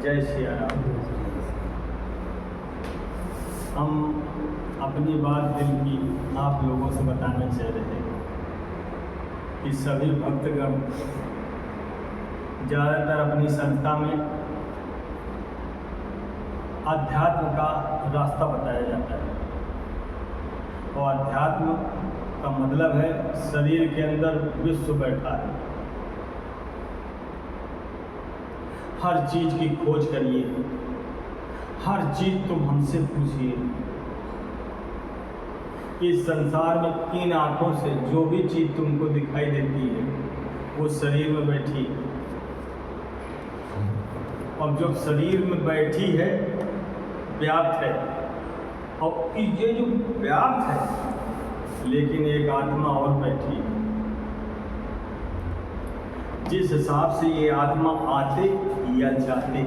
जय श्री राम। हम अपनी बात दिल की आप लोगों से बताना चाह रहे हैं कि सभी भक्तगण ज़्यादातर अपनी संस्था में अध्यात्म का रास्ता बताया जाता है, और अध्यात्म का मतलब है शरीर के अंदर विश्व बैठा है। हर चीज़ की खोज करिए, हर चीज़ तुम हमसे पूछिए। इस संसार में तीन आँखों से जो भी चीज़ तुमको दिखाई देती है वो शरीर में बैठी है, और जो शरीर में बैठी है व्याप्त है, और ये जो व्याप्त है लेकिन एक आत्मा और बैठी है। जिस हिसाब से ये आत्मा आते या जाते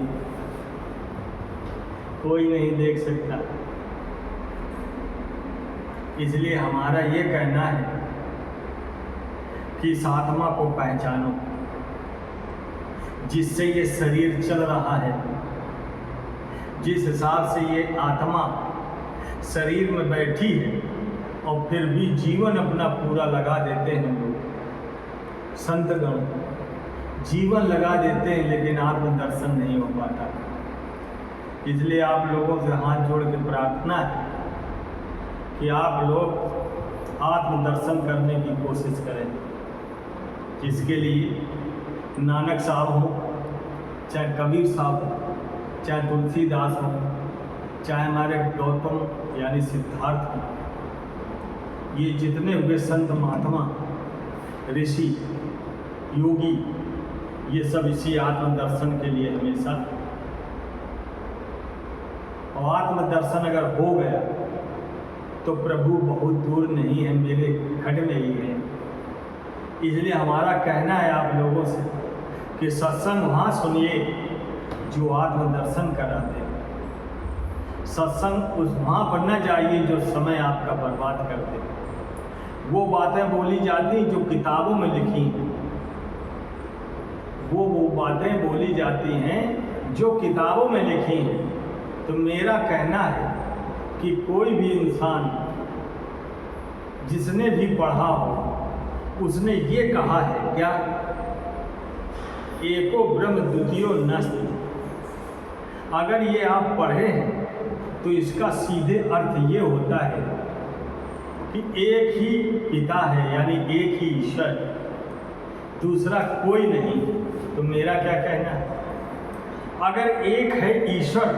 कोई नहीं देख सकता। इसलिए हमारा ये कहना है कि इस आत्मा को पहचानो जिससे ये शरीर चल रहा है। जिस हिसाब से ये आत्मा शरीर में बैठी है और फिर भी जीवन अपना पूरा लगा देते हैं लोग, संतगण जीवन लगा देते हैं, लेकिन आत्मदर्शन नहीं हो पाता। इसलिए आप लोगों से हाथ जोड़ के प्रार्थना है कि आप लोग आत्मदर्शन करने की कोशिश करें, जिसके लिए नानक साहब हो, चाहे कबीर साहब हो, चाहे तुलसीदास हो, चाहे हमारे गौतम यानी सिद्धार्थ हो, ये जितने हुए संत महात्मा ऋषि योगी, ये सब इसी आत्मदर्शन के लिए हमेशा। और आत्मदर्शन अगर हो गया तो प्रभु बहुत दूर नहीं है, मेरे खट में ही है। इसलिए हमारा कहना है आप लोगों से कि सत्संग वहाँ सुनिए जो आत्मदर्शन कराते हैं। सत्संग उस वहाँ पर न जाइए जो समय आपका बर्बाद कर दे। वो बातें बोली जाती जो किताबों में लिखी हैं, वो बातें बोली जाती हैं जो किताबों में लिखी हैं। तो मेरा कहना है कि कोई भी इंसान जिसने भी पढ़ा हो उसने ये कहा है क्या, एको ब्रह्म द्वितीयो नास्ति। अगर ये आप पढ़े हैं तो इसका सीधे अर्थ ये होता है कि एक ही पिता है, यानी एक ही ईश्वर, दूसरा कोई नहीं। तो मेरा क्या कहना है, अगर एक है ईश्वर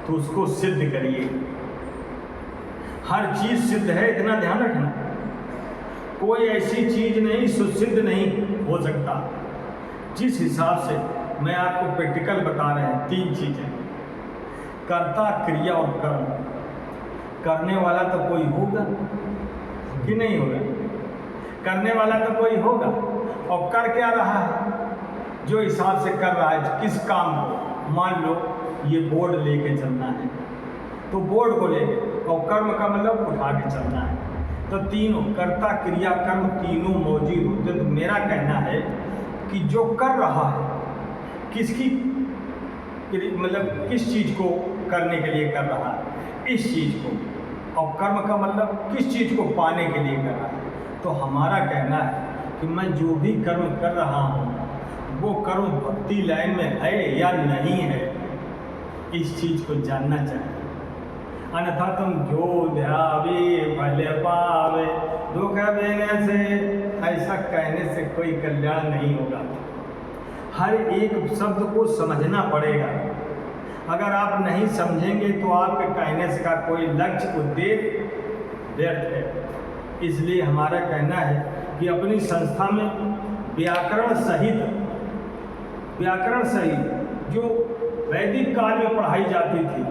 तो उसको सिद्ध करिए। हर चीज़ सिद्ध है, इतना ध्यान रखना। कोई ऐसी चीज़ नहीं सुसिद्ध नहीं हो सकता। जिस हिसाब से मैं आपको प्रैक्टिकल बता रहे हैं, तीन चीज़ें, कर्ता, क्रिया और कर्म। करने वाला तो कोई होगा कि नहीं होगा? करने वाला तो कोई होगा, और कर क्या रहा है? जो हिसाब से कर रहा है किस काम को, मान लो ये बोर्ड लेके चलना है तो बोर्ड को लेके, और कर्म का मतलब उठा के चलना है। तो तीनों कर्ता, क्रिया, कर्म तीनों मौजूद होते। तो मेरा कहना है कि जो कर रहा है किसकी, मतलब किस चीज़ को करने के लिए कर रहा है, इस चीज़ को, और कर्म का मतलब किस चीज़ को पाने के लिए कर रहा है। तो हमारा कहना है कि मैं जो भी कर्म कर रहा हूँ वो कर्म भक्ति लाइन में है या नहीं है, इस चीज़ को जानना चाहिए। अन्यथा तुम जो ध्यावे भले पावे, धोखा देने से, ऐसा कहने से कोई कल्याण नहीं होगा। हर एक शब्द को समझना पड़ेगा। अगर आप नहीं समझेंगे तो आपके कहने से का कोई लक्ष्य उद्देश्य व्यर्थ है। इसलिए हमारा कहना है कि अपनी संस्था में व्याकरण सहित जो वैदिक काल में पढ़ाई जाती थी,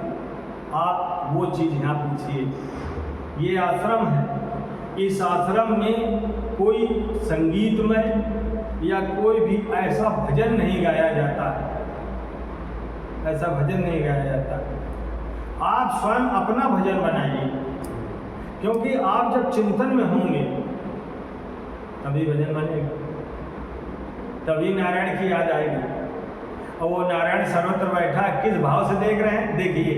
आप वो चीज़ यहाँ पूछिए। ये आश्रम है, इस आश्रम में कोई संगीतमय या कोई भी ऐसा भजन नहीं गाया जाता है, ऐसा भजन नहीं गाया जाता। आप स्वयं अपना भजन बनाइए, क्योंकि आप जब चिंतन में होंगे तभी भजन बनेगा, तभी नारायण की याद आएगी। और वो नारायण सर्वत्र बैठा किस भाव से देख रहे हैं देखिए।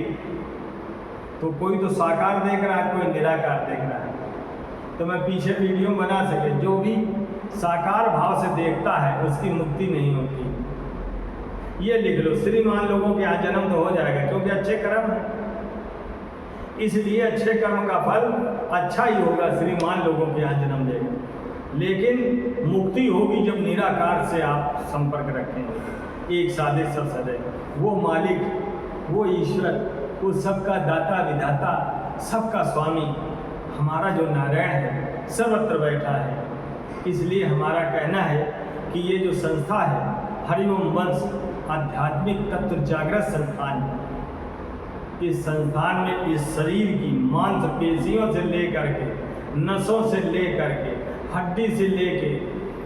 तो कोई तो साकार देख रहा है, कोई निराकार देख रहा है। तो मैं पीछे वीडियो बना सके, जो भी साकार भाव से देखता है उसकी मुक्ति नहीं होती। ये लिख लो, श्रीमान लोगों के यहाँ जन्म तो हो जाएगा क्योंकि अच्छे कर्म है, इसलिए अच्छे कर्म का फल अच्छा ही होगा, श्रीमान लोगों के यहाँ जन्म लेगा। लेकिन मुक्ति होगी जब निराकार से आप संपर्क रखेंगे, एक साधे सब सदैव। वो मालिक, वो ईश्वर, वो सबका दाता विधाता, सबका स्वामी हमारा जो नारायण है सर्वत्र बैठा है। इसलिए हमारा कहना है कि ये जो संस्था है हरिओम वंश आध्यात्मिक तत्व जागृत संस्थान, इस संस्थान में इस शरीर की मांसपेशियों से लेकर के, नसों से लेकर के, हड्डी से लेके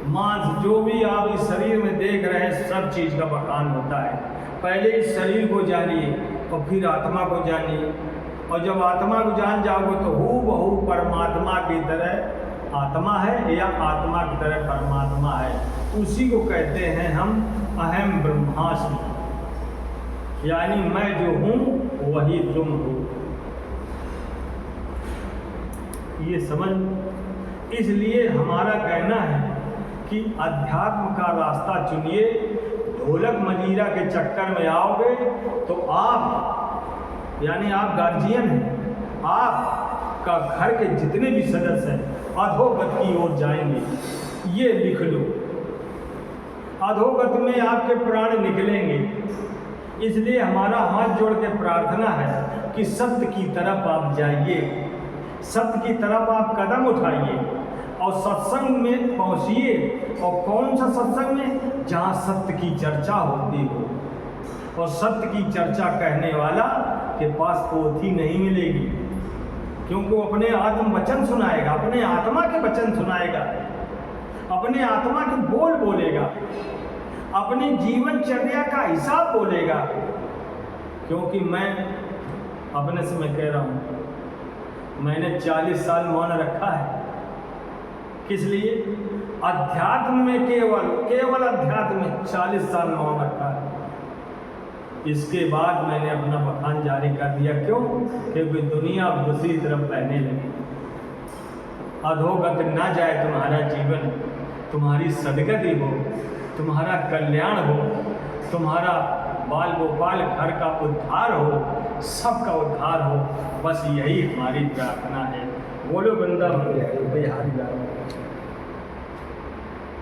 मांस, जो भी आप इस शरीर में देख रहे हैं सब चीज़ का बखान होता है। पहले इस शरीर को जानिए और फिर आत्मा को जानिए, और जब आत्मा को जान जाओगे तो हूबहू परमात्मा की तरह आत्मा है या आत्मा की तरह परमात्मा है। उसी को कहते हैं हम अहम ब्रह्मास्मि, यानी मैं जो हूँ वही तुम हो। ये समझ, इसलिए हमारा कहना है कि अध्यात्म का रास्ता चुनिए। ढोलक मंजीरा के चक्कर में आओगे तो आप, यानी आप गार्जियन हैं, आपका घर के जितने भी सदस्य हैं अधोगत की ओर जाएंगे। ये लिख लो, अधोगत में आपके प्राण निकलेंगे। इसलिए हमारा हाथ जोड़ के प्रार्थना है कि सत्य की तरफ आप जाइए, सत्य की तरफ आप कदम उठाइए और सत्संग में पहुंचिए। और कौन सा सत्संग में? जहाँ सत्य की चर्चा होती हो, और सत्य की चर्चा कहने वाला के पास पोथी नहीं मिलेगी, क्योंकि वो अपने आत्म वचन सुनाएगा, अपने आत्मा के वचन सुनाएगा, अपने आत्मा के बोल बोलेगा, अपनी जीवनचर्या का हिसाब बोलेगा। क्योंकि मैं अपने से मैं कह रहा हूँ, मैंने 40 साल मौन रखा है। किस लिए? अध्यात्म में, केवल अध्यात्म में 40 साल मौन रखा है। इसके बाद मैंने अपना बखान जारी कर दिया। क्यों? क्योंकि दुनिया अब दूसरी तरफ बहने लगी। अधोगत ना जाए तुम्हारा जीवन, तुम्हारी सदगति हो, तुम्हारा कल्याण हो, तुम्हारा बाल गोपाल घर का उद्धार हो, सबका उद्धार हो। बस यही हमारी प्रार्थना है। बोलो वृंदावन बिहारी लाल।